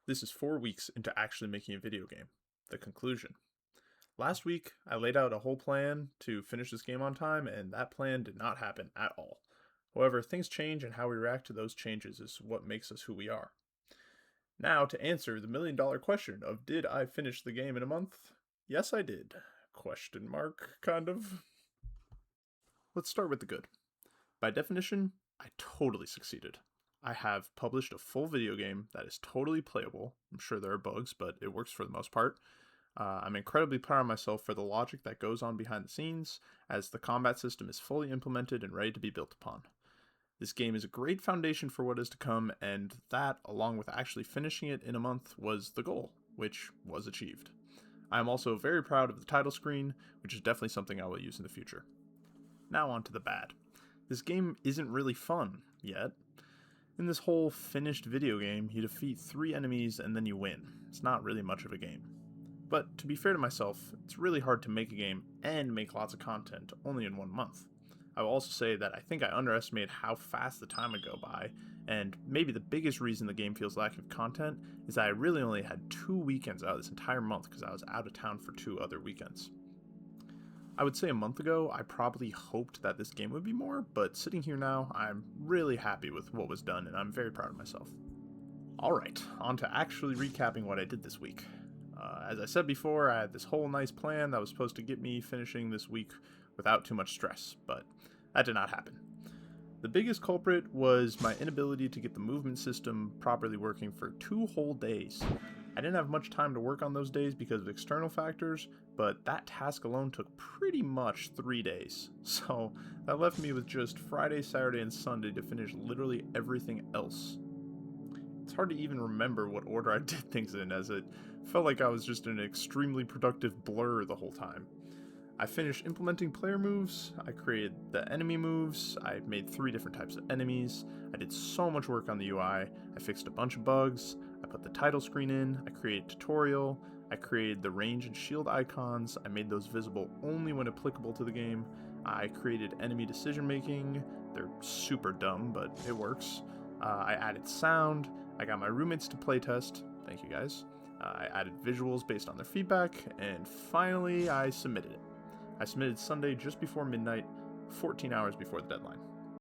This is 4 weeks into actually making a video game. The conclusion. Last week, I laid out a whole plan to finish this game on time, and that plan did not happen at all. However, things change, and how we react to those changes is what makes us who we are. Now, to answer the million-dollar question of did I finish the game in a month? Yes, I did. Question mark, kind of. Let's start with the good. By definition, I totally succeeded. I have published a full video game that is totally playable. I'm sure there are bugs, but it works for the most part. I'm incredibly proud of myself for the logic that goes on behind the scenes, as the combat system is fully implemented and ready to be built upon. This game is a great foundation for what is to come, and that, along with actually finishing it in a month, was the goal, which was achieved. I am also very proud of the title screen, which is definitely something I will use in the future. Now on to the bad. This game isn't really fun, yet. In this whole finished video game, you defeat 3 enemies and then you win. It's not really much of a game. But to be fair to myself, it's really hard to make a game and make lots of content only in 1 month. I will also say that I think I underestimated how fast the time would go by, and maybe the biggest reason the game feels lacking of content is that I really only had 2 weekends out of this entire month because I was out of town for 2 other weekends. I would say a month ago, I probably hoped that this game would be more, but sitting here now, I'm really happy with what was done, and I'm very proud of myself. Alright, on to actually recapping what I did this week. As I said before, I had this whole nice plan that was supposed to get me finishing this week without too much stress, but that did not happen. The biggest culprit was my inability to get the movement system properly working for 2 whole days. I didn't have much time to work on those days because of external factors, but that task alone took pretty much 3 days. So that left me with just Friday, Saturday, and Sunday to finish literally everything else. It's hard to even remember what order I did things in, as it felt like I was just in an extremely productive blur the whole time. I finished implementing player moves, I created the enemy moves, I made 3 different types of enemies, I did so much work on the UI, I fixed a bunch of bugs, I put the title screen in, I created a tutorial, I created the range and shield icons, I made those visible only when applicable to the game, I created enemy decision making, they're super dumb, but it works. I added sound, I got my roommates to playtest, thank you guys. I added visuals based on their feedback, and finally I submitted it. I submitted Sunday just before midnight, 14 hours before the deadline.